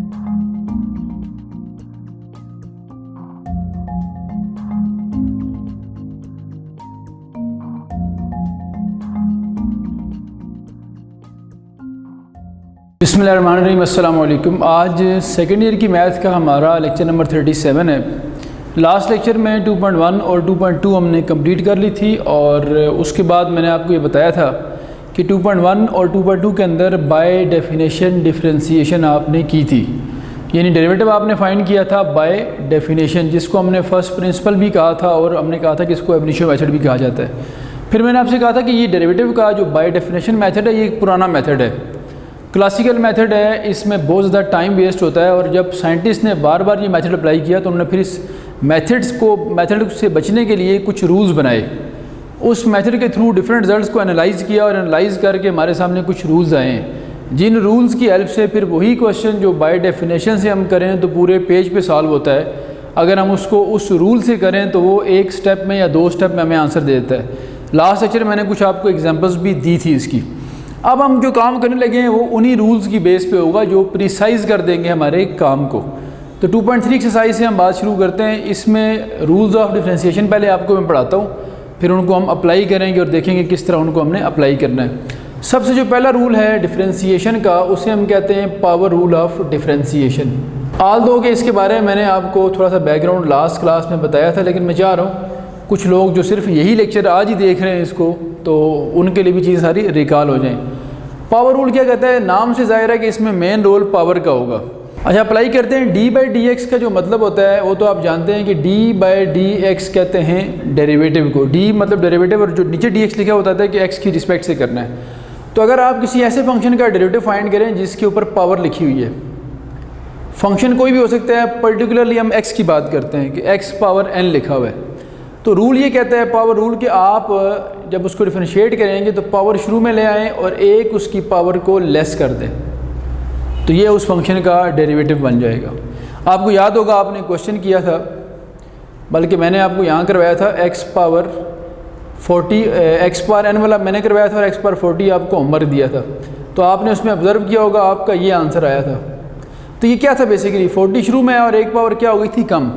बिस्मिल्लाहिर्रहमानिर्रहीम, अस्सलाम वालेकुम। आज सेकेंड ईयर की मैथ का हमारा लेक्चर नंबर 37 है। लास्ट लेक्चर में 2.1 और 2.2 हमने कंप्लीट कर ली थी और उसके बाद मैंने आपको ये बताया था कि 2.1 और 2.2 के अंदर बाय डेफिनेशन डिफरेंशिएशन आपने की थी, यानी डेरिवेटिव आपने फाइंड किया था बाय डेफिनेशन, जिसको हमने फर्स्ट प्रिंसिपल भी कहा था और हमने कहा था कि इसको एब इनिशियो मेथड भी कहा जाता है। फिर मैंने आपसे कहा था कि ये डेरिवेटिव का जो बाय डेफिनेशन मेथड है ये एक पुराना मेथड है, क्लासिकल मेथड है, इसमें बहुत ज़्यादा टाइम वेस्ट होता है। और जब साइंटिस्ट ने बार बार ये मेथड अप्लाई किया तो उन्होंने फिर इस मेथड से बचने के लिए कुछ रूल्स बनाए। उस मेथड के थ्रू डिफरेंट रिजल्ट्स को एनालाइज किया और एनालाइज करके हमारे सामने कुछ रूल्स आए हैं, जिन रूल्स की हेल्प से फिर वही क्वेश्चन जो बाय डेफिनेशन से हम करें तो पूरे पेज पे सॉल्व होता है, अगर हम उसको उस रूल से करें तो वो एक स्टेप में या दो स्टेप में हमें आंसर दे देता है। लास्ट लेक्चर मैंने कुछ आपको एग्जाम्पल्स भी दी थी इसकी। अब हम जो काम करने लगे हैं वो उन्हीं रूल्स की बेस पे होगा जो प्रिसाइज़ कर देंगे हमारे काम को। तो 2.3 एक्सरसाइज से हम बात शुरू करते हैं। इसमें रूल्स ऑफ डिफरेंशिएशन पहले आपको मैं पढ़ाता हूँ, फिर उनको हम अप्लाई करेंगे और देखेंगे किस तरह उनको हमने अप्लाई करना है। सबसे जो पहला रूल है डिफरेंशिएशन का, उसे हम कहते हैं पावर रूल ऑफ डिफरेंशिएशन। आल दो के इसके बारे में मैंने आपको थोड़ा सा बैकग्राउंड लास्ट क्लास में बताया था, लेकिन मैं चाह रहा हूँ कुछ लोग जो सिर्फ यही लेक्चर आज ही देख रहे हैं इसको, तो उनके लिए भी चीज़ सारी रिकॉल हो जाएं। पावर रूल क्या कहता है? नाम से जाहिर है कि इसमें मेन रोल पावर का होगा। अच्छा, अप्लाई करते हैं। डी बाई डी एक्स का जो मतलब होता है वो तो आप जानते हैं कि डी बाई डी एक्स कहते हैं डेरिवेटिव को। डी मतलब डेरिवेटिव और जो नीचे डी एक्स लिखा होता है कि एक्स की रिस्पेक्ट से करना है। तो अगर आप किसी ऐसे फंक्शन का डेरिवेटिव फाइंड करें जिसके ऊपर पावर लिखी हुई है, फंक्शन कोई भी हो सकता है, पर्टिकुलरली हम एक्स की बात करते हैं कि एक्स पावर एन लिखा हुआ है, तो रूल ये कहता है पावर रूल कि आप जब उसको डिफरेंशिएट करेंगे तो पावर शुरू में ले आएँ और एक उसकी पावर को लेस कर दें, तो ये उस फंक्शन का डेरिवेटिव बन जाएगा। आपको याद होगा आपने क्वेश्चन किया था, बल्कि मैंने आपको यहाँ करवाया था X power 40 X power N वाला मैंने करवाया था और एक्स पावर 40 आपको होमवर्क दिया था। तो आपने उसमें ऑब्जर्व किया होगा, आपका ये आंसर आया था। तो ये क्या था बेसिकली, 40 शुरू में और एक पावर क्या हो गई थी कम।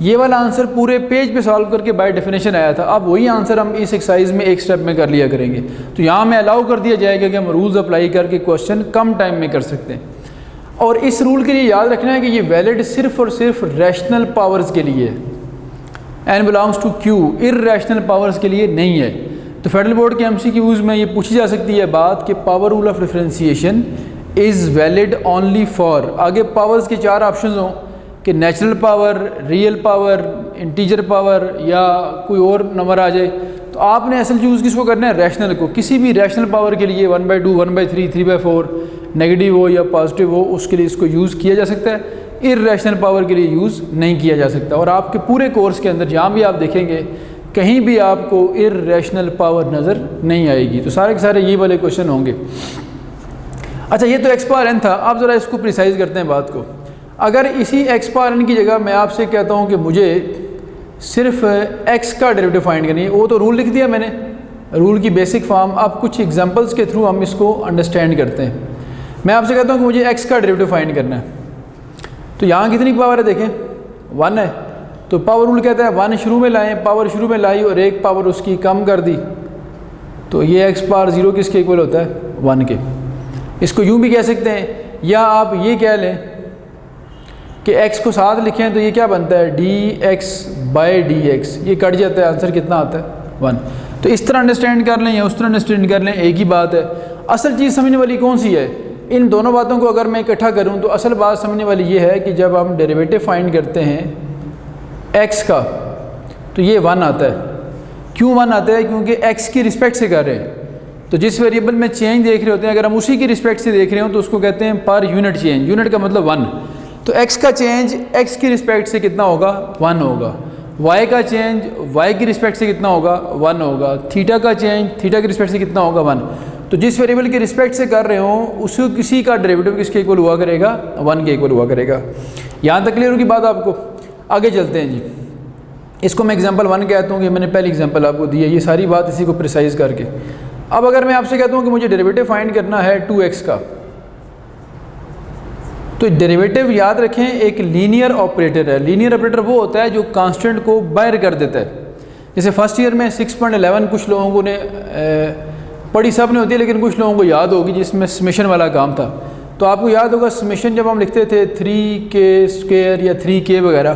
ये वाला आंसर पूरे पेज पे सॉल्व करके बाय डेफिनेशन आया था। अब वही आंसर हम इस एक्सरसाइज में एक स्टेप में कर लिया करेंगे। तो यहाँ में अलाउ कर दिया जाएगा कि हम रूल्स अप्लाई करके क्वेश्चन कम टाइम में कर सकते हैं। और इस रूल के लिए याद रखना है कि ये वैलिड सिर्फ और सिर्फ रैशनल पावर्स के लिए है। N belongs to Q, irrational powers के लिए नहीं है। तो फेडरल बोर्ड के MCQs में ये पूछी जा सकती है बात कि power rule of differentiation is valid only for, आगे पावर्स के 4 ऑप्शन हों कि natural power, real power, integer power या कोई और नंबर आ जाए, तो आपने असल चूज़ किसको करना है? रैशनल को। किसी भी रैशनल पावर के लिए 1/2, 1/3, 3/4 नेगेटिव हो या पॉजिटिव हो, उसके लिए इसको यूज़ किया जा सकता है। इर्रेशनल पावर के लिए यूज़ नहीं किया जा सकता। और आपके पूरे कोर्स के अंदर जहाँ भी आप देखेंगे कहीं भी आपको इर्रेशनल पावर नज़र नहीं आएगी। तो सारे के सारे ये वाले क्वेश्चन होंगे। अच्छा, ये तो एक्स पावर एन था। आप ज़रा इसको प्रिसाइज़ करते हैं बात को। अगर इसी एक्स पावर एन की जगह मैं आपसे कहता हूँ कि मुझे सिर्फ एक्स का डेरिवेटिव फाइंड करनी है, वो तो रूल लिख दिया मैंने, रूल की बेसिक फॉर्म। अब कुछ एग्जांपल्स के थ्रू हम इसको अंडरस्टैंड करते हैं। मैं आपसे कहता हूँ कि मुझे एक्स का डेरिवेटिव फाइंड करना है, तो यहाँ कितनी पावर है देखें, 1 है। तो पावर रूल कहता है 1 शुरू में लाएँ, पावर शुरू में लाई और एक पावर उसकी कम कर दी, तो ये एक्स पावर 0 किसके इक्वल होता है? 1 के। इसको यूँ भी कह सकते हैं, या आप ये कह लें कि x को साथ लिखें तो ये क्या बनता है? dx बाई dx, ये कट जाता है, आंसर कितना आता है? 1। तो इस तरह अंडरस्टैंड कर लें या उस तरह अंडरस्टैंड कर लें, एक ही बात है। असल चीज़ समझने वाली कौन सी है? इन दोनों बातों को अगर मैं इकट्ठा करूं तो असल बात समझने वाली ये है कि जब हम डेरिवेटिव फाइंड करते हैं x का तो ये 1 आता है। क्यों 1 आता है? क्योंकि x की रिस्पेक्ट से कर रहे हैं। तो जिस वेरिएबल में चेंज देख रहे होते हैं, अगर हम उसी की रिस्पेक्ट से देख रहे हो तो उसको कहते हैं पर यूनिट चेंज। यूनिट का मतलब 1। तो x का चेंज x की रिस्पेक्ट से कितना होगा? 1 होगा। y का चेंज y की रिस्पेक्ट से कितना होगा? 1 होगा। थीटा का चेंज थीटा की रिस्पेक्ट से कितना होगा? 1। तो जिस वेरिएबल की रिस्पेक्ट से कर रहे हो उसको किसी का डेरिवेटिव किसके इक्वल हुआ करेगा? 1 के इक्वल हुआ करेगा। यहाँ तक क्लियर होगी बात आपको? आगे चलते हैं जी। इसको मैं एग्जांपल 1 कहता हूँ कि मैंने पहली एग्जांपल आपको दी है, ये सारी बात इसी को प्रिसाइज़ करके। अब अगर मैं आपसे कहता हूँ कि मुझे डेरिवेटिव फाइंड करना है 2x का, तो डेरिवेटिव याद रखें एक लीनियर ऑपरेटर है। लीनियर ऑपरेटर वो होता है जो कांस्टेंट को बाहर कर देता है। जैसे फर्स्ट ईयर में 6.11 कुछ लोगों ने पढ़ी सब ने होती है, लेकिन कुछ लोगों को याद होगी जिसमें समेशन वाला काम था। तो आपको याद होगा समेशन जब हम लिखते थे 3k² या 3k वगैरह,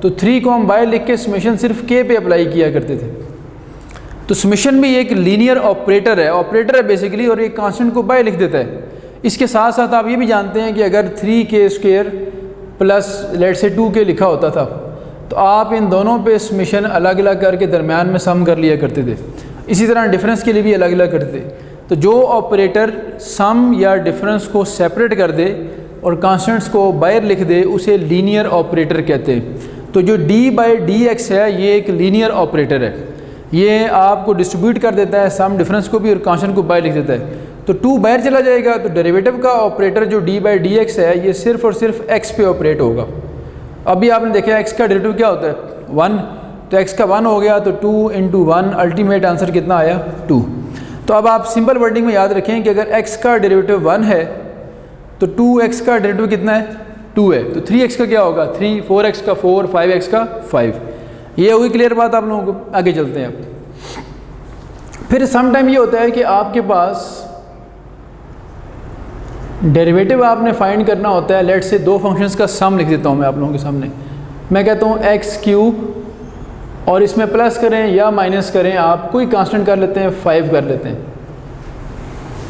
तो 3 को हम बाहर लिख के समेशन सिर्फ k पे अप्लाई किया करते थे। तो समेशन भी एक लीनियर ऑपरेटर है बेसिकली, और एक कांस्टेंट को बाहर लिख देता है। इसके साथ साथ आप ये भी जानते हैं कि अगर 3k² प्लस लेट से 2k लिखा होता था तो आप इन दोनों पे समेशन अलग अलग करके दरमियान में सम कर लिया करते थे। इसी तरह डिफरेंस के लिए भी अलग अलग करते थे। तो जो ऑपरेटर सम या डिफरेंस को सेपरेट कर दे और कांस्टेंट्स को बाहर लिख दे उसे लीनियर ऑपरेटर कहते हैं। तो जो d/dx है ये एक लीनियर ऑपरेटर है। ये आपको डिस्ट्रीब्यूट कर देता है सम डिफरेंस को भी और कांस्टेंट को बाहर लिख देता है। तो 2 बाहर चला जाएगा तो डेरिवेटिव का ऑपरेटर जो d/dx है ये सिर्फ और सिर्फ x पे ऑपरेट होगा। अभी आपने देखा x का डेरिवेटिव क्या होता है 1, तो x का 1 हो गया तो 2 × 1 अल्टीमेट आंसर कितना आया 2। तो अब आप सिंपल वर्डिंग में याद रखें कि अगर x का डेरिवेटिव 1 है तो 2x का डेरिवेटिव कितना है 2 है, तो 3x का क्या होगा 3, 4x का 4, 5x का 5। ये होगी क्लियर बात आप लोगों को। आगे चलते हैं अब। फिर सम टाइम ये होता है कि आपके पास डेरिवेटिव आपने फाइंड करना होता है। लेट से दो फंक्शंस का सम लिख देता हूँ मैं आप लोगों के सामने। मैं कहता हूँ x³ और इसमें प्लस करें या माइनस करें, आप कोई कांस्टेंट कर लेते हैं 5 कर लेते हैं।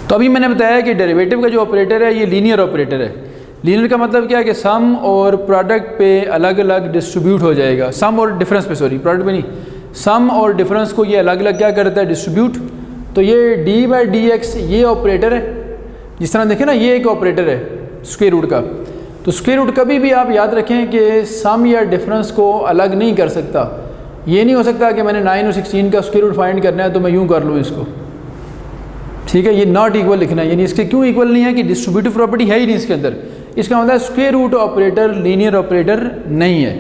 तो अभी मैंने बताया कि डेरिवेटिव का जो ऑपरेटर है ये लीनियर ऑपरेटर है। लीनियर का मतलब क्या है कि सम और प्रोडक्ट पे अलग अलग डिस्ट्रीब्यूट हो जाएगा। सम और डिफरेंस पे, सॉरी प्रोडक्ट पे नहीं, सम और डिफरेंस को ये अलग अलग क्या करता है डिस्ट्रीब्यूट। तो ये d/dx ये ऑपरेटर है। जिस तरह देखें ना ये एक ऑपरेटर है स्क्वायर रूट का। तो स्क्वायर रूट कभी भी आप याद रखें कि सम या डिफरेंस को अलग नहीं कर सकता। ये नहीं हो सकता कि मैंने 9 और 16 का स्क्वायर रूट फाइंड करना है तो मैं यूँ कर लूँ इसको, ठीक है। ये नॉट इक्वल लिखना है, यानी इसके क्यों इक्वल नहीं है कि डिस्ट्रीब्यूटिव प्रॉपर्टी है ही नहीं इसके अंदर। इसका मतलब square root operator linear operator नहीं है।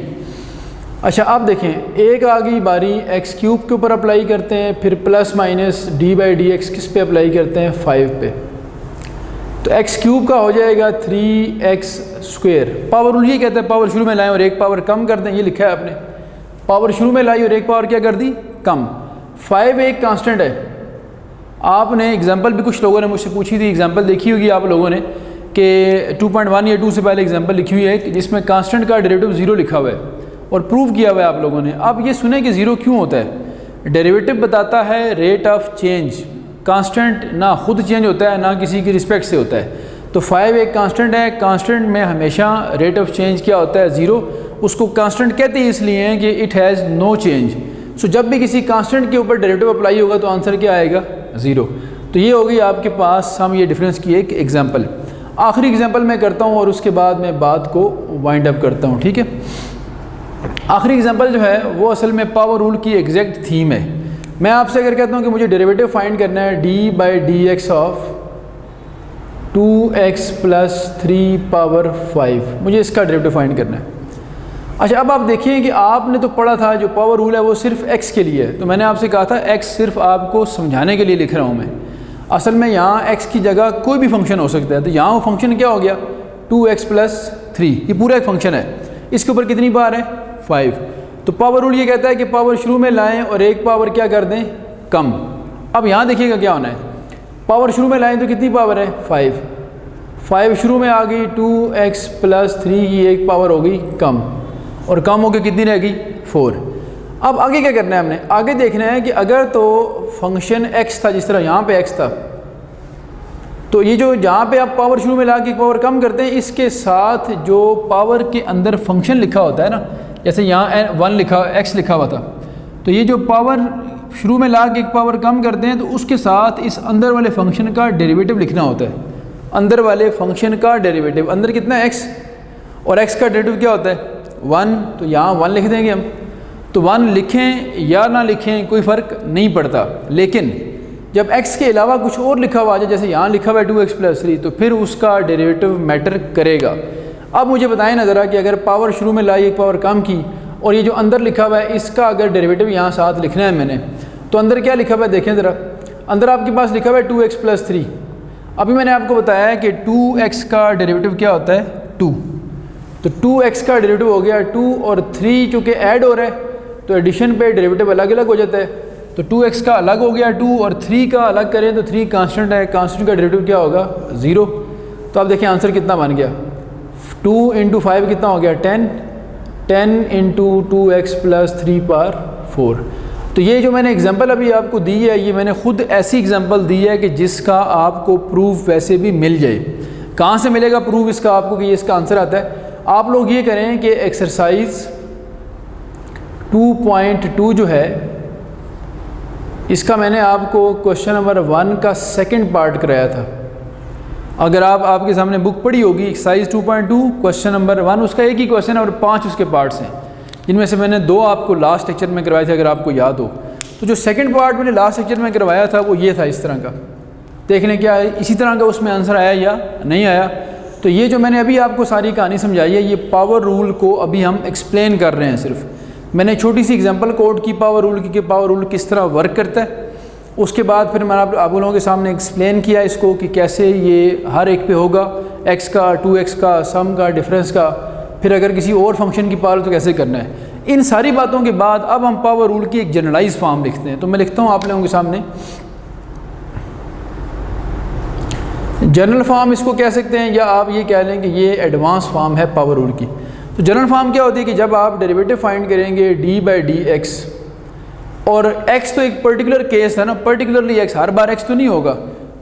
अच्छा अब देखें, एक आ गई बारी x³ के ऊपर अप्लाई करते हैं, फिर प्लस माइनस d/dx किस पे अप्लाई करते हैं 5 पे। तो x³ का हो जाएगा 3x²। पावर रूल ये कहता है पावर शुरू में लाएं और एक पावर कम कर दें। ये लिखा है आपने, पावर शुरू में लाई और एक पावर क्या कर दी कम। 5 एक कांस्टेंट है। आपने एग्जांपल भी कुछ लोगों ने मुझसे पूछी थी, एग्जांपल देखी होगी आप लोगों ने कि 2.1 या 2 से पहले एग्जांपल लिखी हुई है जिसमें कांस्टेंट का डेरिवेटिव 0 लिखा हुआ है और प्रूव किया हुआ है आप लोगों ने। अब ये सुने कि 0 क्यों होता है। डेरिवेटिव बताता है रेट ऑफ चेंज। कांस्टेंट ना खुद चेंज होता है ना किसी की रिस्पेक्ट से होता है। तो 5 एक कांस्टेंट है। कांस्टेंट में हमेशा रेट ऑफ चेंज क्या होता है 0। उसको कांस्टेंट कहते हैं इसलिए हैं कि इट हैज़ नो चेंज। सो जब भी किसी कांस्टेंट के ऊपर डेरिवेटिव अप्लाई होगा तो आंसर क्या आएगा 0। तो ये होगी आपके पास सम ये डिफरेंस की एक एग्जांपल। आखिरी एग्जांपल मैं करता हूँ और उसके बाद मैं बात को वाइंड अप करता हूँ, ठीक है। आखिरी एग्जांपल जो है वो असल में पावर रूल की एग्जैक्ट थीम है। मैं आपसे अगर कहता हूँ कि मुझे डेरिवेटिव फाइंड करना है d/dx ऑफ 2x + 3 पावर 5, मुझे इसका डेरिवेटिव फाइंड करना है। अच्छा अब आप देखिए कि आपने तो पढ़ा था जो पावर रूल है वो सिर्फ x के लिए है। तो मैंने आपसे कहा था x सिर्फ आपको समझाने के लिए लिख रहा हूँ मैं। असल में यहाँ x की जगह कोई भी फंक्शन हो सकता है। तो यहाँ वो फंक्शन क्या हो गया 2x + 3, ये पूरा एक फंक्शन है। इसके ऊपर कितनी बार है 5। तो पावर रूल ये कहता है कि पावर शुरू में लाएं और एक पावर क्या कर दें कम। अब यहाँ देखिएगा क्या होना है, पावर शुरू में लाएं तो कितनी पावर है 5 शुरू में आ गई, 2x + 3 की एक पावर हो गई कम और कम होकर कितनी रह गई 4। अब आगे क्या करना है हमने, आगे देखना है कि अगर तो फंक्शन x था, जिस तरह यहाँ पे x था, तो ये जो जहाँ पे आप पावर शुरू में ला के पावर कम करते हैं इसके साथ जो पावर के अंदर फंक्शन लिखा होता है ना, जैसे यहाँ 1 लिखा x लिखा हुआ था, तो ये जो पावर शुरू में ला के एक पावर कम करते हैं तो उसके साथ इस अंदर वाले फंक्शन का डेरिवेटिव लिखना होता है। अंदर वाले फंक्शन का डेरिवेटिव, अंदर कितना है x और x का डेरिवेटिव क्या होता है 1, तो यहाँ 1 लिख देंगे हम। तो 1 लिखें या ना लिखें कोई फ़र्क नहीं पड़ता, लेकिन जब x के अलावा कुछ और लिखा हुआ आ जाए, जैसे यहाँ लिखा हुआ है 2x + 3, तो फिर उसका डेरिवेटिव मैटर करेगा। अब मुझे बताएं ना ज़रा कि अगर पावर शुरू में लाई एक पावर कम की और ये जो अंदर लिखा हुआ है इसका अगर डेरिवेटिव यहाँ साथ लिखना है मैंने, तो अंदर क्या लिखा हुआ है देखें ज़रा। अंदर आपके पास लिखा हुआ है 2x + 3। अभी मैंने आपको बताया है कि 2x का डेरिवेटिव क्या होता है 2। तो 2x का डेरिवेटिव हो गया 2 और 3 चूँकि ऐड हो रहा है तो एडिशन पे डेरिवेटिव अलग अलग हो जाता है। तो 2x का अलग हो गया 2 और 3 का अलग करें तो 3 कांस्टेंट है, कांस्टेंट का डेरिवेटिव क्या होगा 0। तो आप देखिए आंसर कितना बन गया 2 × 5 कितना हो गया 10, 10 × 2x + 3 पावर 4। तो ये जो मैंने एग्जांपल अभी आपको दी है ये मैंने ख़ुद ऐसी एग्जांपल दी है कि जिसका आपको प्रूफ वैसे भी मिल जाए। कहाँ से मिलेगा प्रूफ इसका आपको कि ये इसका आंसर आता है? आप लोग ये करें कि एक्सरसाइज 2.2 जो है इसका मैंने आपको क्वेश्चन नंबर 1 का सेकंड पार्ट कराया था। अगर आपके सामने बुक पड़ी होगी एक्सरसाइज 2.2 क्वेश्चन नंबर 1 उसका एक ही क्वेश्चन है और 5 उसके पार्ट्स हैं, जिनमें से मैंने 2 आपको लास्ट लेक्चर में करवाए थे अगर आपको याद हो। तो जो सेकंड पार्ट मैंने लास्ट लेक्चर में करवाया था वो ये था इस तरह का, देखने क्या है इसी तरह का उसमें आंसर आया या नहीं आया। तो ये जो मैंने अभी आपको सारी कहानी समझाई है ये पावर रूल को अभी हम एक्सप्लेन कर रहे हैं। सिर्फ मैंने छोटी सी एग्जांपल कोड की पावर रूल की कि पावर रूल किस तरह वर्क करता है। उसके बाद फिर मैंने आप लोगों के सामने एक्सप्लेन किया इसको कि कैसे ये हर एक पे होगा, x का 2x का सम का डिफरेंस का, फिर अगर किसी और फंक्शन की पावर तो कैसे करना है। इन सारी बातों के बाद अब हम पावर रूल की एक जनरलाइज फॉर्म लिखते हैं। तो मैं लिखता हूँ आप लोगों के सामने जनरल फॉर्म इसको कह सकते हैं या आप ये कह लें कि ये एडवांस फॉर्म है पावर रूल की। तो जनरल फॉर्म क्या होती है कि जब आप डेरिवेटिव फाइंड करेंगे d/dx और x तो एक पर्टिकुलर केस है ना, पर्टिकुलरली x, हर बार x तो नहीं होगा।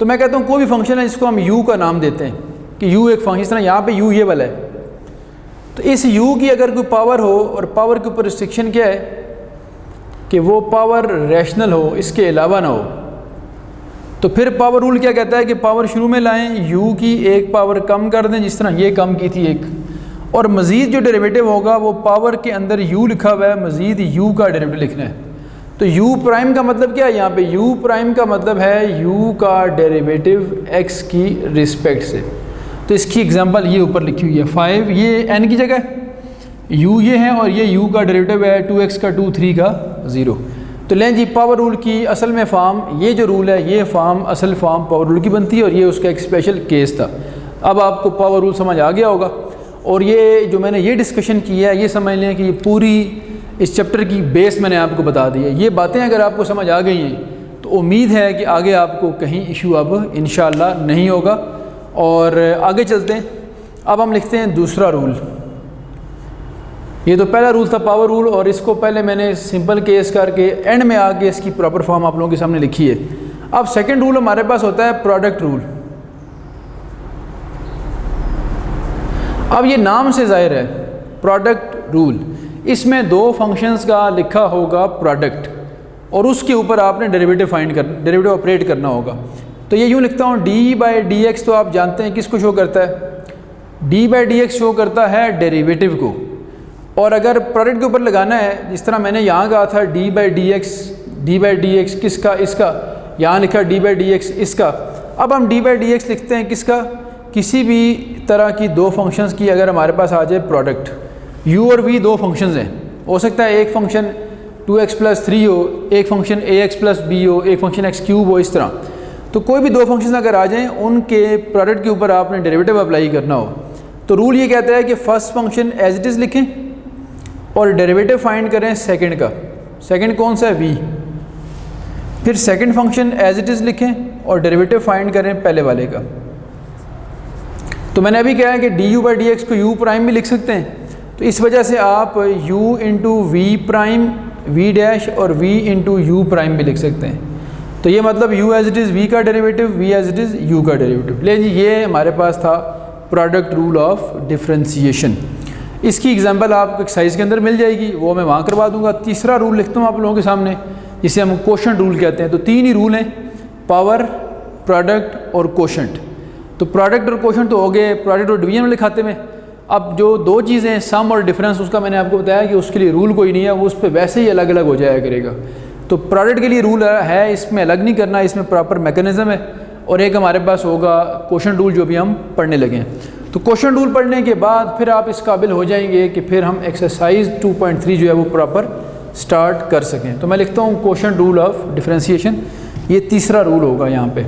तो मैं कहता हूँ कोई भी फंक्शन है जिसको हम u का नाम देते हैं कि u एक फंक्शन, इस तरह यहाँ पे u ये वाला है। तो इस u की अगर कोई पावर हो और पावर के ऊपर रिस्ट्रिक्शन क्या है कि वो पावर रैशनल हो, इसके अलावा ना हो, तो फिर पावर रूल क्या कहता है कि पावर शुरू में लाएं, u की एक पावर कम कर दें, जिस तरह ये कम की थी एक, और मज़ीद जो डेरिवेटिव होगा वो पावर के अंदर u लिखा हुआ है, मज़ीद u का डेरिवेटिव लिखना है। तो u प्राइम का मतलब क्या है यहाँ पे? u प्राइम का मतलब है u का डेरिवेटिव x की रिस्पेक्ट से। तो इसकी एग्जांपल ये ऊपर लिखी हुई है 5, ये n की जगह u ये है और ये u का डेरिवेटिव है 2x का 2, 3 का 0। तो लें जी पावर रूल की असल में फॉर्म, ये जो रूल है ये फॉर्म असल फॉर्म पावर रूल की बनती है और ये उसका एक स्पेशल केस था। अब आपको पावर रूल समझ आ गया होगा। और ये जो मैंने ये डिस्कशन की है ये समझ लें कि ये पूरी इस चैप्टर की बेस मैंने आपको बता दी है। ये बातें अगर आपको समझ आ गई हैं तो उम्मीद है कि आगे आपको कहीं इशू अब इंशाअल्लाह नहीं होगा। और आगे चलते हैं, अब हम लिखते हैं दूसरा रूल। ये तो पहला रूल था पावर रूल और इसको पहले मैंने सिंपल केस करके एंड में आके इसकी प्रॉपर फॉर्म आप लोगों के सामने लिखी है। अब सेकंड रूल हमारे पास होता है प्रोडक्ट रूल। अब ये नाम से ज़ाहिर है प्रोडक्ट रूल, इसमें 2 फंक्शंस का लिखा होगा प्रोडक्ट और उसके ऊपर आपने डेरिवेटिव ऑपरेट करना होगा। तो ये यूँ लिखता हूँ d/dx, तो आप जानते हैं किसको शो करता है? d/dx शो करता है डेरिवेटिव को। और अगर प्रोडक्ट के ऊपर लगाना है, जिस तरह मैंने यहाँ कहा था d/dx किसका? इसका। यहाँ लिखा d/dx इसका। अब हम d/dx लिखते हैं किसका? किसी भी तरह की 2 फंक्शंस की अगर हमारे पास आ जाए प्रोडक्ट, u और v 2 फंक्शंस हैं। हो सकता है एक फंक्शन 2x + 3 हो, एक फंक्शन ax + b हो, एक फंक्शन x³ हो, इस तरह। तो कोई भी 2 फंक्शंस अगर आ जाएं उनके प्रोडक्ट के ऊपर आपने डेरिवेटिव अप्लाई करना हो तो रूल ये कहता है कि first function as it is लिखें और डेरिवेटिव फाइंड करें सेकंड का। सेकंड कौन सा है? v। फिर second function as it is लिखें और डेरिवेटिव फाइंड करें पहले वाले का। तो मैंने अभी कहा है कि du/dx को u प्राइम भी लिख सकते हैं। तो इस वजह से आप u × v prime, v dash और v × u प्राइम भी लिख सकते हैं। तो ये मतलब u as it is v का derivative, v as it is u का डेरिवेटिव। ले जी ये हमारे पास था प्रोडक्ट रूल ऑफ डिफ्रेंसीशन। इसकी एग्जांपल आपको एक्सरसाइज के अंदर मिल जाएगी, वो मैं वहाँ करवा दूंगा। तीसरा रूल लिखता हूँ आप लोगों के सामने, जिसे हम कोशेंट रूल कहते हैं। तो 3 ही रूल हैं, पावर, प्रोडक्ट और कोशेंट। तो प्रोडक्ट और कोशेंट तो हो गए प्रोडक्ट और डिवीजन वाले खाते में। अब जो 2 चीज़ें सम और डिफरेंस, उसका मैंने आपको बताया कि उसके लिए रूल कोई नहीं है, वो उस पर वैसे ही अलग अलग हो जाया करेगा। तो प्रोडक्ट के लिए रूल है, इसमें अलग नहीं करना, इसमें प्रॉपर मैकेनिज़्म है। और एक हमारे पास होगा कोशेंट रूल जो भी हम पढ़ने लगे हैं। तो कोशेंट रूल पढ़ने के बाद फिर आप इस काबिल हो जाएंगे कि फिर हम एक्सरसाइज 2.3 जो है वो प्रॉपर स्टार्ट कर सकें। तो मैं लिखता हूँ कोशेंट रूल ऑफ डिफ्रेंसीशन, ये तीसरा रूल होगा यहाँ पे।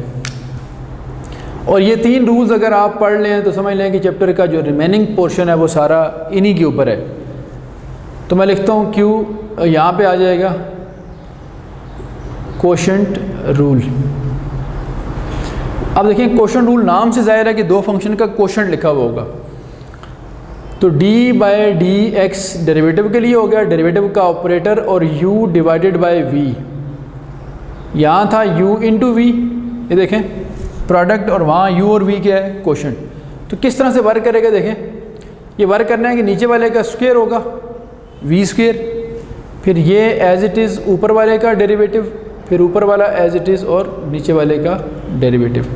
और ये 3 रूल्स अगर आप पढ़ लें तो समझ लें कि चैप्टर का जो रिमेनिंग पोर्शन है वो सारा इन्हीं के ऊपर है। तो मैं लिखता हूँ क्यू, यहाँ पे आ जाएगा कोशेंट रूल। अब देखिए कोशेंट रूल नाम से ज़ाहिर है कि 2 फंक्शन का कोशेंट लिखा हुआ होगा। तो d by D X derivative के लिए हो गया, डेरिवेटिव का ऑपरेटर, और u डिवाइडेड बाय v। यहाँ था u इंटू वी, ये देखें प्रोडक्ट, और वहाँ u और v क्या है, कोशेंट। तो किस तरह से वर्क करेगा देखें, ये वर्क करना है कि नीचे वाले का स्क्वायर होगा v स्क्वायर, फिर ये एज इट इज़ ऊपर वाले का डेरिवेटिव, फिर ऊपर वाला एज इट इज़ और नीचे वाले का डेरिवेटिव।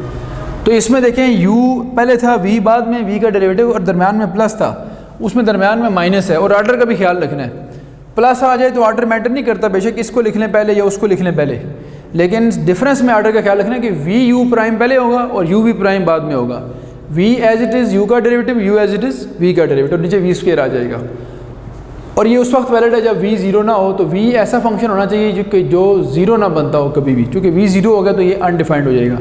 तो इसमें देखें u पहले था, v बाद में v का डेरिवेटिव, और दरम्यान में प्लस था, उसमें दरम्यान में माइनस है। और आर्डर का भी ख्याल रखना है, प्लस आ जाए तो आर्डर मैटर नहीं करता, बेशक इसको लिख लें पहले या उसको लिख लें पहले, लेकिन डिफरेंस में आर्डर का ख्याल रखना है कि v u प्राइम पहले होगा और u v प्राइम बाद में होगा। v as it is u का derivative, u as it is v का डेरिवेटिव, नीचे v स्क्वायर आ जाएगा। और ये उस वक्त वैलिड है जब v ज़ीरो ना हो। तो v ऐसा फंक्शन होना चाहिए जो ज़ीरो ना बनता हो कभी भी, क्योंकि v ज़ीरो हो गया तो ये अनडिफाइंड हो जाएगा।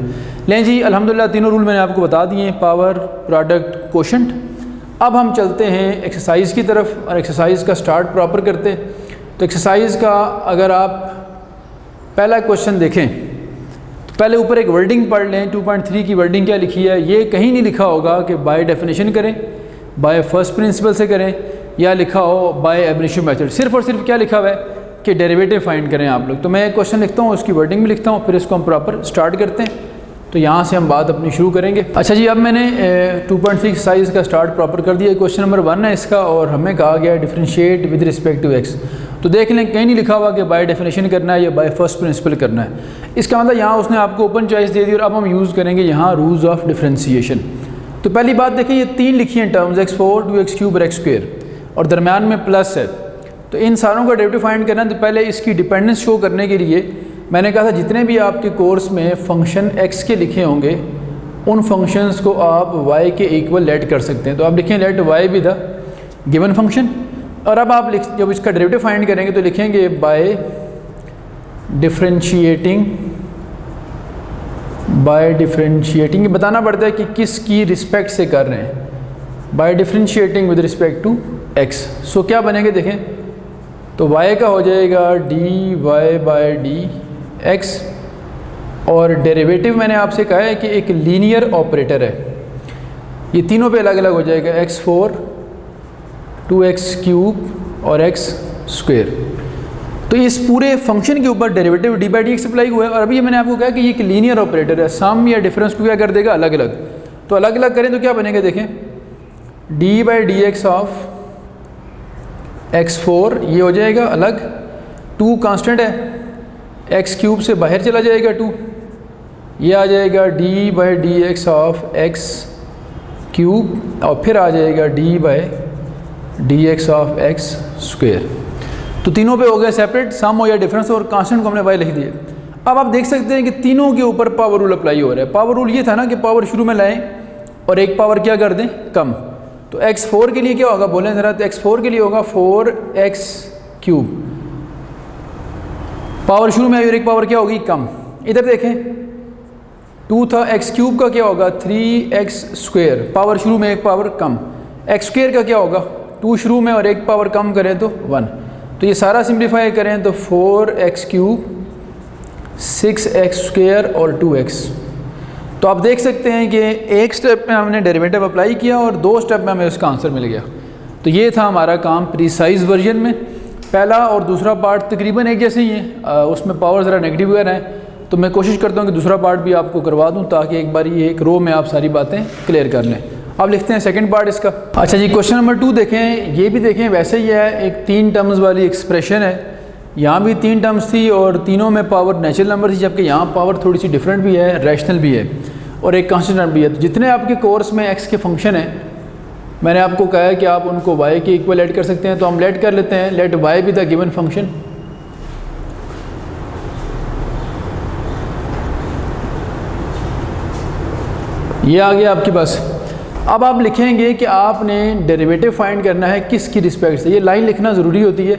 लें जी, अल्हम्दुलिल्लाह तीनों रूल मैंने आपको बता दिए, पावर, प्रोडक्ट, कोशेंट। अब हम चलते हैं एक्सरसाइज की तरफ और एक्सरसाइज का स्टार्ट प्रॉपर करते हैं। तो एक्सरसाइज का अगर आप पहला क्वेश्चन देखें तो पहले ऊपर एक वर्डिंग पढ़ लें। 2.3 की वर्डिंग क्या लिखी है, ये कहीं नहीं लिखा होगा कि बाय डेफिनेशन करें, बाय फर्स्ट प्रिंसिपल से करें, या लिखा हो बाय एब्रेशिव मेथड। सिर्फ और सिर्फ क्या लिखा हुआ है कि डेरिवेटिव फाइंड करें आप लोग। तो मैं एक क्वेश्चन लिखता हूँ, उसकी वर्डिंग भी लिखता हूँ, फिर इसको हम प्रॉपर स्टार्ट करते हैं। तो यहाँ से हम बात अपनी शुरू करेंगे। अच्छा जी, अब मैंने 2.6 साइज़ का स्टार्ट प्रॉपर कर दिया। क्वेश्चन नंबर 1 है इसका, और हमें कहा गया differentiate with respect to X. तो देख लें कहीं नहीं लिखा हुआ कि बाय डेफिनेशन करना है या बाय फर्स्ट प्रिंसिपल करना है। इसका मतलब यहाँ उसने आपको ओपन चॉइस दे दी, और अब हम यूज़ करेंगे यहाँ रूल्स ऑफ डिफरेंशिएशन। तो पहली बात देखें, ये 3 लिखी हैं टर्म्स, x4, 2x³ और x², और दरम्यान में प्लस है। तो इन सारों का डेरिवेटिव फाइंड करना है। तो पहले इसकी डिपेंडेंस शो करने के लिए मैंने कहा था जितने भी आपके कोर्स में फंक्शन x के लिखे होंगे उन फंक्शंस को आप y के इक्वल लेट कर सकते हैं। तो आप लिखें लेट y भी द गिवन फंक्शन, और अब आप जब इसका डेरिवेटिव फाइंड करेंगे तो लिखेंगे बाय डिफरेंशिएटिंग। ये बताना पड़ता है कि किस की रिस्पेक्ट से कर रहे हैं, by differentiating with respect to x। So क्या बनेंगे देखें, तो y का हो जाएगा dy बाय डी एक्स, और डेरिवेटिव मैंने आपसे कहा है कि एक लीनियर ऑपरेटर है, ये तीनों पे अलग अलग हो जाएगा, x4, 2x³ और x²। तो इस पूरे फंक्शन के ऊपर derivative D by D x apply हुआ है। और अभी मैंने आपको कहा कि ये एक लीनियर ऑपरेटर है, सम या डिफरेंस को क्या कर देगा, अलग अलग। तो अलग अलग करें तो क्या बनेगा देखें, D by D x of x4 ये हो जाएगा अलग, 2 कांस्टेंट है, x³ से बाहर चला जाएगा 2, ये आ जाएगा d by D x of x³, और फिर आ जाएगा d by D x of x²। तो तीनों पे हो गया सेपरेट, सम हो या डिफरेंस, और कांस्टेंट को हमने y लिख दिए। अब आप देख सकते हैं कि तीनों के ऊपर पावर रूल अप्लाई हो रहा है। पावर रूल ये था ना कि पावर शुरू में लाएं और एक पावर क्या कर दें, कम। तो x4 के लिए क्या होगा बोलें ज़रा, तो x4 के लिए होगा 4x³, पावर शुरू में आई और एक पावर क्या होगी, कम। इधर देखें 2 था, x³ का क्या होगा 3x², पावर शुरू में एक पावर कम। x² का क्या होगा 2 शुरू में और एक पावर कम करें तो 1। तो ये सारा सिंप्लीफाई करें तो 4x³, 6x² और 2x। तो आप देख सकते हैं कि एक स्टेप में हमने डेरिवेटिव अप्लाई किया और 2 स्टेप में हमें उसका आंसर मिल गया। तो ये था हमारा काम प्रीसाइज वर्जन में। पहला और दूसरा पार्ट तकरीबन एक जैसे ही है, उसमें पावर ज़रा नेगेटिव वगैरह हैं, तो मैं कोशिश करता हूँ कि दूसरा पार्ट भी आपको करवा दूँ ताकि एक बार ये एक रो में आप सारी बातें क्लियर कर लें। अब लिखते हैं सेकंड पार्ट इसका। अच्छा जी, क्वेश्चन नंबर 2 देखें, ये भी देखें वैसे ही है, एक 3 टर्म्स वाली एक्सप्रेशन है। यहाँ भी 3 टर्म्स थी और तीनों में पावर नेचुरल नंबर थी, जबकि यहाँ पावर थोड़ी सी डिफरेंट भी है, रैशनल भी है और एक कांस्टेंट भी है। तो जितने आपके कोर्स में x के फंक्शन हैं, मैंने आपको कहा है कि आप उनको y के इक्वल ऐड कर सकते हैं, तो हम लेट कर लेते हैं, लेट y भी द गिवन फंक्शन। ये आ गया आपके पास। अब आप लिखेंगे कि आपने डेरिवेटिव फाइंड करना है किसकी रिस्पेक्ट से। ये लाइन लिखना ज़रूरी होती है,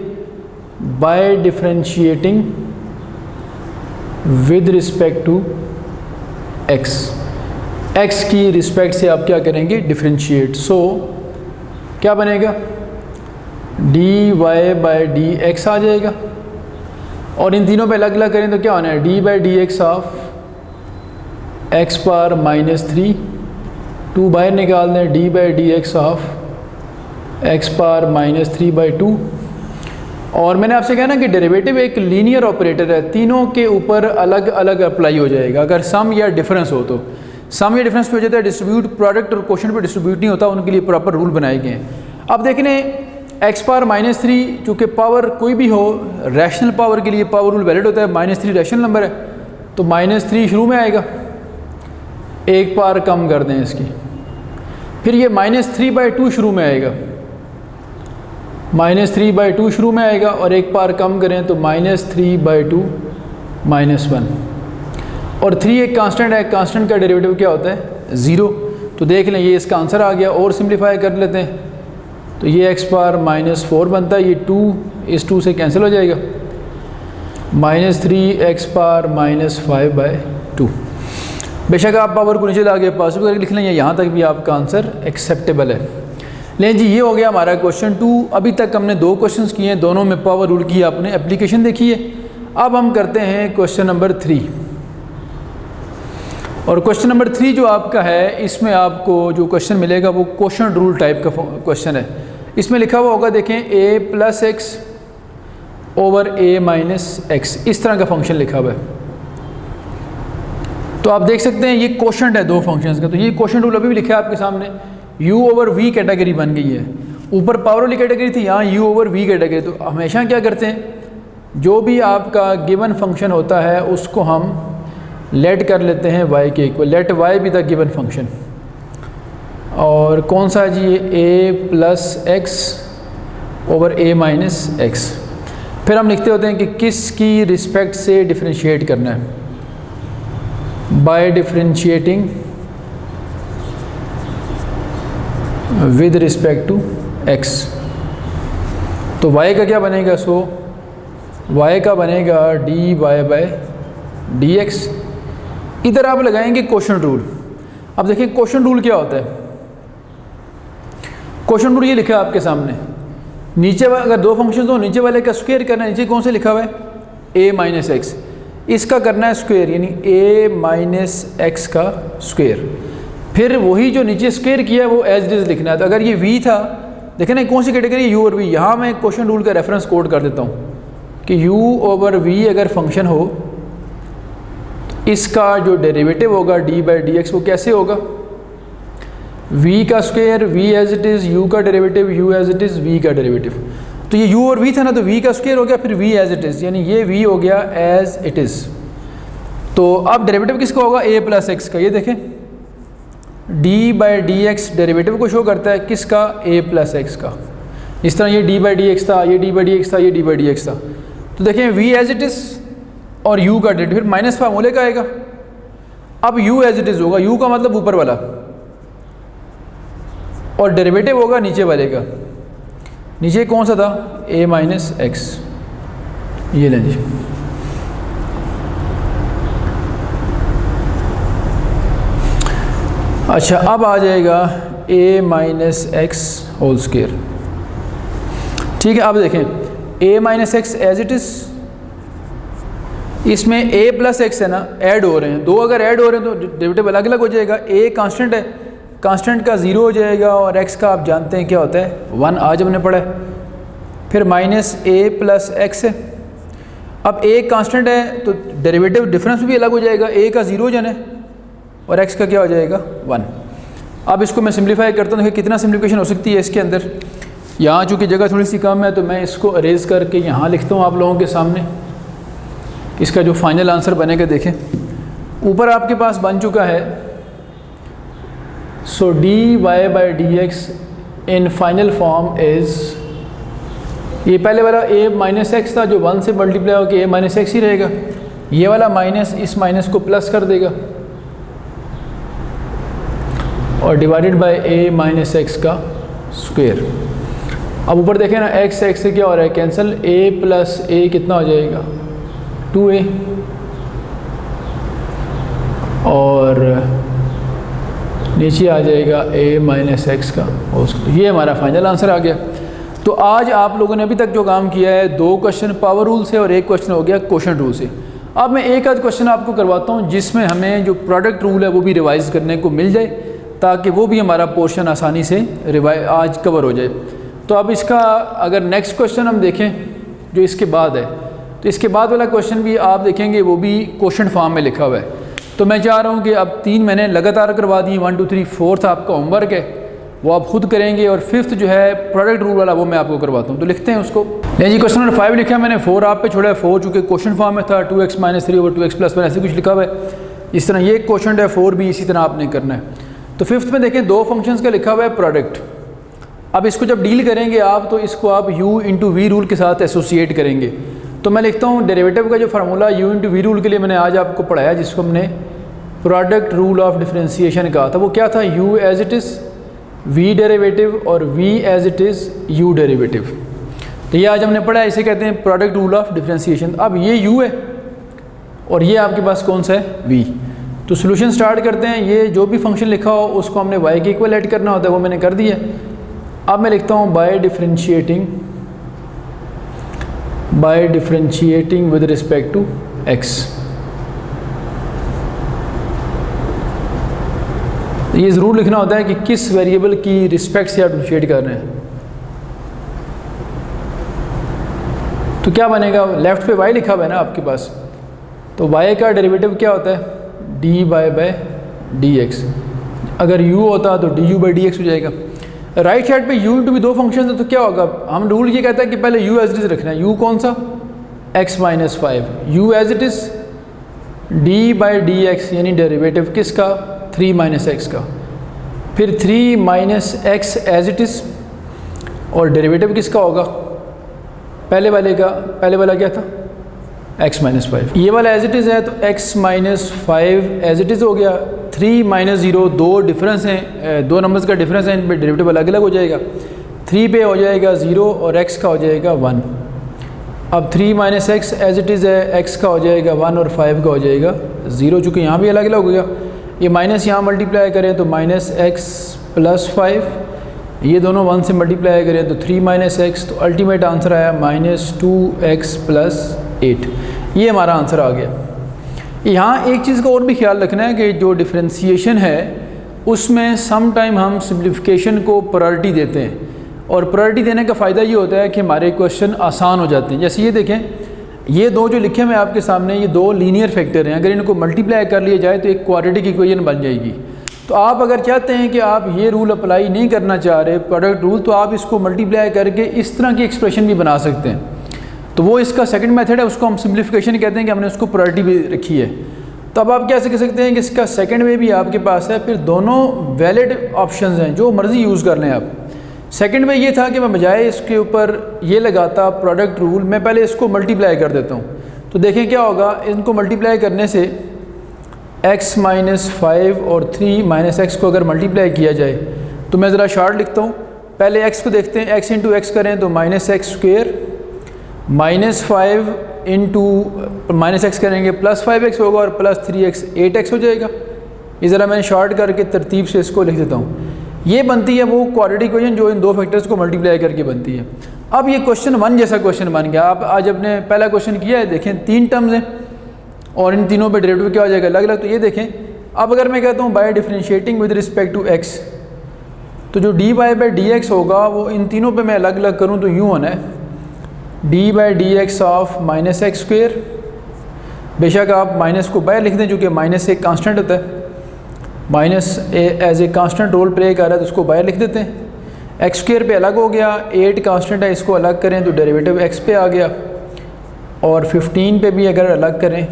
by differentiating with respect to x। x की रिस्पेक्ट से आप क्या करेंगे, डिफरेंशिएट। सो क्या बनेगा, D Y by D X आ जाएगा, और इन तीनों पे अलग अलग करें तो क्या होना है, D by D x of x power -3, 2 बाहर निकाल दें, D by D x of x power -3/2। और मैंने आपसे कहा ना कि डेरिवेटिव एक लीनियर ऑपरेटर है, तीनों के ऊपर अलग अलग अप्लाई हो जाएगा। अगर सम या डिफरेंस हो तो सम या डिफरेंस पे हो जाता है, डिस्ट्रीब्यूट प्रोडक्ट और क्वेश्चन पे डिस्ट्रीब्यूट नहीं होता, उनके लिए प्रॉपर रूल बनाए गए हैं। अब देखने एक्स पावर -3, चूँकि पावर कोई भी हो, रैशनल पावर के लिए पावर रूल वैलिड होता है, -3 रैशनल नंबर है, तो -3 शुरू में आएगा, एक पावर कम कर दें इसकी, फिर ये -3/2 शुरू में आएगा, -3/2 शुरू में आएगा, और एक पावर कम करें तो -3/2 -1, और 3 एक कांस्टेंट है, कांस्टेंट का डेरिवेटिव क्या होता है, 0। तो देख लें ये इसका आंसर आ गया, और सिंप्लीफाई कर लेते हैं तो ये एक्स पावर -4 बनता है, ये 2 इस 2 से कैंसिल हो जाएगा, -3 एक्स पावर -5/2। बेशक आप पावर को नीचे ला के पॉसिबल करके लिख लें, यहाँ तक भी आपका आंसर एक्सेप्टेबल है। लेकिन जी ये हो गया हमारा क्वेश्चन 2। अभी तक हमने 2 क्वेश्चंस किए हैं, दोनों में पावर रूल की आपने एप्लीकेशन देखी है। अब हम करते हैं क्वेश्चन नंबर 3, और क्वेश्चन नंबर 3 जो आपका है, इसमें आपको जो क्वेश्चन मिलेगा वो क्वेश्चन रूल टाइप का क्वेश्चन है। इसमें लिखा हुआ होगा, देखें a + x over a - x, इस तरह का फंक्शन लिखा हुआ है। तो आप देख सकते हैं ये क्वोशंट है 2 फंक्शंस का, तो ये क्वोशंट रूल अभी भी लिखा है आपके सामने। u ओवर v कैटेगरी बन गई है, ऊपर पावर वाली कैटेगरी थी, यहाँ u ओवर v कैटेगरी। तो हमेशा क्या करते हैं, जो भी आपका गिवन फंक्शन होता है उसको हम लेट कर लेते हैं y के इक्वल, लेट y भी द गिवन फंक्शन। और कौन सा है जी, ये a + x over a - x। फिर हम लिखते होते हैं कि किसकी रिस्पेक्ट से डिफरेंशिएट करना है, by differentiating with respect to x। तो y का क्या बनेगा, सो y का बनेगा dy बाय dx। इधर आप लगाएंगे क्वोशंट रूल। अब देखिए क्वोशंट रूल क्या होता है, क्वोशंट रूल ये लिखा है आपके सामने, नीचे अगर 2 फंक्शन हो, नीचे वाले का स्क्वायर करना है, नीचे कौन से लिखा हुआ है, a - x, इसका करना है स्क्वायर, यानी a - x का स्क्वायर। फिर वही जो नीचे स्क्वायर किया है वो एज इट इज़ लिखना है। तो अगर ये v था, देखें ना कौन सी कैटेगरी, u और v। यहाँ मैं क्वोशंट रूल का रेफरेंस कोड कर देता हूँ कि u ओवर v अगर फंक्शन हो, इसका जो डेरिवेटिव होगा डी बाई डी एक्स, वो कैसे होगा, v का square, v as it is, u का derivative, u as it is, v का डेरिवेटिव। तो ये u और v था ना, तो v का स्क्वायर हो गया, फिर v एज इट इज़, यानी ये v हो गया एज इट इज़। तो अब डेरिवेटिव किसका होगा, a + x का। ये देखें d by D X derivative को शो करता है, किसका, a + x का। इस तरह ये d बाई डी एक्स था, ये d बाई डी एक्स था, ये d बाई डी एक्स था। तो देखें v एज इट इज़ और u का डेरिवेटिव, फिर माइनस फार्मूले का आएगा। अब u एज इट इज़ होगा, u का मतलब ऊपर वाला, और डेरिवेटिव होगा नीचे वाले का। नीचे कौन सा था, a - x। ये लें जी, अच्छा अब आ जाएगा a - x होल स्क्वायर। ठीक है, अब देखें a - x as it is, इसमें a + x है ना, ऐड हो रहे हैं, 2 अगर ऐड हो रहे हैं तो डेरिवेटिव अलग अलग हो जाएगा। a कांस्टेंट है, कांस्टेंट का 0 हो जाएगा, और x का आप जानते हैं क्या होता है, 1, आज हमने पढ़ा है। फिर -a + x है। अब a कांस्टेंट है तो डेरिवेटिव डिफरेंस भी अलग हो जाएगा, a का 0 जन है और x का क्या हो जाएगा, 1। अब इसको मैं सिंप्लीफाई करता हूँ, देखिए कितना सिंप्लीफिकेशन हो सकती है इसके अंदर। यहाँ चूँकि जगह थोड़ी सी कम है तो मैं इसको अरेज करके यहाँ लिखता हूँ आप लोगों के सामने। इसका जो फाइनल आंसर बनेगा देखें, ऊपर आपके पास बन चुका है। सो dy by D x in final form is, ये पहले वाला a - x था जो 1 से मल्टीप्लाई होकर a - x ही रहेगा, ये वाला माइनस इस माइनस को प्लस कर देगा, और डिवाइडेड बाय a - x का स्क्वायर। अब ऊपर देखें ना, x से क्या हो रहा है, कैंसिल, a + a कितना हो जाएगा, 2a, और नीचे आ जाएगा a माइनस एक्स का होल स्क्वायर। ये हमारा फाइनल आंसर आ गया। तो आज आप लोगों ने अभी तक जो काम किया है 2 क्वेश्चन पावर रूल से और 1 क्वेश्चन हो गया क्वोशंट रूल से। अब मैं एक आध क्वेश्चन आपको करवाता हूँ जिसमें हमें जो प्रोडक्ट रूल है वो भी रिवाइज़ करने को मिल जाए, ताकि वो भी हमारा पोर्शन आसानी से आज कवर हो जाए। तो अब इसका अगर नेक्स्ट क्वेश्चन हम देखें जो इसके बाद है, तो इसके बाद वाला क्वेश्चन भी आप देखेंगे वो भी क्वोशंट फॉर्म में लिखा हुआ है। तो मैं चाह रहा हूँ कि अब 3 मैंने लगातार करवा दिए, 1 2 3 4th आपका होमवर्क है वो आप खुद करेंगे, और 5th जो है प्रोडक्ट रूल वाला वो मैं आपको करवाता हूँ। तो लिखते हैं उसको। नहीं जी, क्वेश्चन नंबर 5 लिखा मैंने, 4 आप पे छोड़ा है। 4 चूँकि क्वोशंट फॉर्म में था, 2x - 3 / 2x + 1 ऐसे कुछ लिखा हुआ है। इस तरह ये क्वोशंट है, 4 भी इसी तरह आपने करना है। तो 5th में देखें 2 फंक्शंस का लिखा हुआ है प्रोडक्ट। अब इसको जब डील करेंगे आप, तो इसको आप u × v रूल के साथ एसोसिएट करेंगे। तो मैं लिखता हूँ डेरिवेटिव का जो फार्मूला u × v रूल के लिए मैंने आज आपको पढ़ाया, जिसको हमने प्रोडक्ट रूल ऑफ डिफरेंशिएशन कहा था, वो क्या था? u as it is v derivative और v as it is u derivative. तो ये आज हमने पढ़ा है, इसे कहते हैं प्रोडक्ट रूल ऑफ डिफरेंशिएशन। अब ये u है और ये आपके पास कौन सा है? v। तो सोल्यूशन स्टार्ट करते हैं। ये जो भी फंक्शन लिखा हो उसको हमने y के इक्वल ऐड करना होता है, वो मैंने कर दिया। अब मैं लिखता हूँ by differentiating with respect to x। ये ज़रूर लिखना होता है कि किस वेरिएबल की रिस्पेक्ट से आप डिफरेंशिएट कर रहे हैं। तो क्या बनेगा? लेफ़्ट पे y लिखा हुआ है ना आपके पास, तो y का डेरिवेटिव क्या होता है? dy/dx। अगर u होता तो du/dx हो जाएगा। राइट साइड पे u × v 2 फंक्शन है, तो क्या होगा? हम रूल ये कहता है कि पहले u एज इट इज़ रखना है। u कौन सा? x - 5। u as it is d/dx यानी डेरिवेटिव किसका? 3 - x का। फिर 3 - x एज इट इज़, और डेरिवेटिव किसका होगा? पहले वाला क्या था? x - 5। ये वाला एज इट इज़ है, तो x - 5 एज इट इज़ हो गया। 3 - 0 2 डिफरेंस हैं, 2 नंबर्स का डिफरेंस है, इन पे डेरिवेटिव अलग अलग हो जाएगा। 3 पे हो जाएगा 0 और x का हो जाएगा 1। अब 3 - x एज इट इज़ है, x का हो जाएगा 1 और 5 का हो जाएगा 0, चूँकि यहाँ भी अलग अलग हो गया। ये माइनस यहाँ मल्टीप्लाई करें तो -x + 5, ये दोनों 1 से मल्टीप्लाई करें तो 3 - x, तो अल्टीमेट आंसर आया -2x + 8। ये हमारा आंसर आ गया। यहाँ एक चीज़ का और भी ख्याल रखना है कि जो डिफरेंशिएशन है उसमें सम टाइम हम सिम्प्लिफिकेशन को प्रायोरिटी देते हैं, और प्रायोरिटी देने का फ़ायदा ये होता है कि हमारे क्वेश्चन आसान हो जाते हैं। जैसे ये देखें, ये 2 जो लिखे हैं आपके सामने, ये 2 लीनियर फैक्टर हैं। अगर इनको मल्टीप्लाई कर लिया जाए तो एक क्वाड्रेटिक इक्वेशन बन जाएगी। तो आप अगर चाहते हैं कि आप ये रूल अप्लाई नहीं करना चाह रहे प्रोडक्ट रूल, तो आप इसको मल्टीप्लाई करके इस तरह की एक्सप्रेशन भी बना सकते हैं। तो वो इसका सेकंड मेथड है, उसको हम सिम्प्लिफिकेशन कहते हैं कि हमने उसको प्रायोरिटी भी रखी है। तो अब आप कैसे कह सकते हैं कि इसका सेकंड वे भी आपके पास है। फिर दोनों वैलिड ऑप्शंस हैं, जो मर्ज़ी यूज़ कर लें आप। सेकंड में ये था कि मैं बजाय इसके ऊपर ये लगाता प्रोडक्ट रूल, मैं पहले इसको मल्टीप्लाई कर देता हूँ। तो देखें क्या होगा, इनको मल्टीप्लाई करने से x - 5 और 3 - x को अगर मल्टीप्लाई किया जाए, तो मैं ज़रा शार्ट लिखता हूँ। पहले x को देखते हैं, x × x करें तो -x² -5 × -x करेंगे +5x होगा, और +3x 8x हो जाएगा। ये ज़रा मैंने शॉर्ट करके तरतीब से इसको लिख देता हूँ। ये बनती है वो क्वाड्रेटिक इक्वेशन जो इन 2 फैक्टर्स को मल्टीप्लाई करके बनती है। अब ये क्वेश्चन 1 जैसा क्वेश्चन बन गया। आप आज अपने पहला क्वेश्चन किया है, देखें 3 टर्म्स हैं और इन तीनों पे डेरिवेटिव क्या हो जाएगा? अलग अलग। तो ये देखें, अब अगर मैं कहता हूँ by differentiating with respect to x, तो जो dy/dx होगा वो इन तीनों पे मैं अलग अलग करूँ तो यूँ होना है d/dx ऑफ -x²। बेशक आप माइनस को बाहर लिख दें, चूँकि माइनस एक कांस्टेंट होता है, minus as a constant role play कर रहा है, तो उसको बाहर लिख देते हैं। x² पे अलग हो गया, 8 कांस्टेंट है, इसको अलग करें तो डेरिवेटिव x पे आ गया, और 15 पे भी अगर अलग करें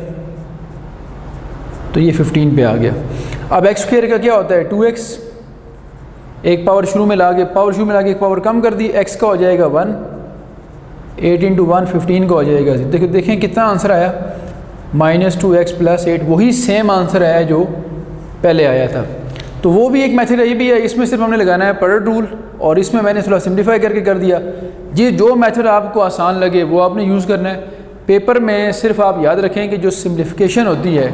तो ये 15 पे आ गया। अब x² का क्या होता है? 2x। एक पावर शुरू में ला के एक पावर कम कर दी, x का हो जाएगा 1, 8 × 1 15 का हो जाएगा। देखें कितना आंसर आया, -2x + 8। वही सेम आंसर आया जो पहले आया था। तो वो भी एक मेथड है, ये भी है। इसमें सिर्फ हमने लगाना है प्रोडक्ट रूल, और इसमें मैंने थोड़ा सिम्प्लीफाई करके कर दिया। ये जो मेथड आपको आसान लगे वो आपने यूज़ करना है। पेपर में सिर्फ आप याद रखें कि जो सिम्प्लिफिकेशन होती है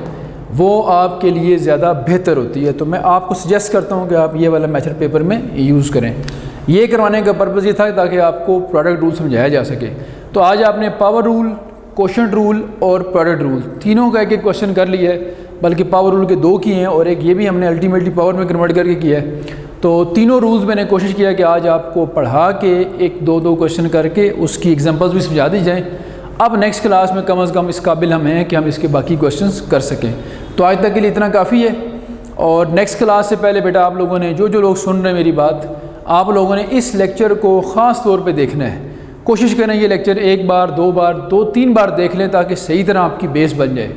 वो आपके लिए ज़्यादा बेहतर होती है। तो मैं आपको सजेस्ट करता हूँ कि आप ये वाला मेथड पेपर में यूज़ करें। ये करवाने का पर्पज़ ये था ताकि आपको प्रोडक्ट रूल समझाया जा सके। तो आज आपने पावर रूल, कोशेंट रूल और प्रोडक्ट रूल तीनों का एक एक क्वेश्चन कर लिया है, बल्कि पावर रूल के 2 किए हैं और एक ये भी हमने अल्टीमेटली पावर में कन्वर्ट करके किया है। तो तीनों रूल्स मैंने कोशिश किया कि आज आपको पढ़ा के एक दो क्वेश्चन करके उसकी एग्जांपल्स भी समझा दी जाएं। अब नेक्स्ट क्लास में कम से कम इस काबिल हम हैं कि हम इसके बाकी क्वेश्चंस कर सकें। तो आज तक के लिए इतना काफ़ी है। और नेक्स्ट क्लास से पहले बेटा आप लोगों ने जो लोग सुन रहे हैं मेरी बात, आप लोगों ने इस लेक्चर को ख़ास तौर पे देखना है। कोशिश करें ये लेक्चर 1 बार 2 बार 2-3 बार देख लें ताकि सही तरह आपकी बेस बन जाए।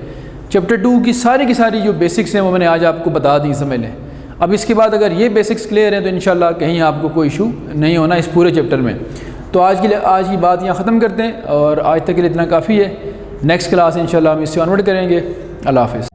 चैप्टर 2 की सारी जो बेसिक्स हैं वो मैंने आज आपको बता दी, समझ लें। अब इसके बाद अगर ये बेसिक्स क्लियर हैं तो इंशाल्लाह कहीं आपको कोई इशू नहीं होना इस पूरे चैप्टर में। तो आज की बात यहाँ ख़त्म करते हैं और आज तक के लिए इतना काफ़ी है। नेक्स्ट क्लास इंशाल्लाह हम इससे ऑनवर्ड करेंगे। अल्लाह हाफ़िज़।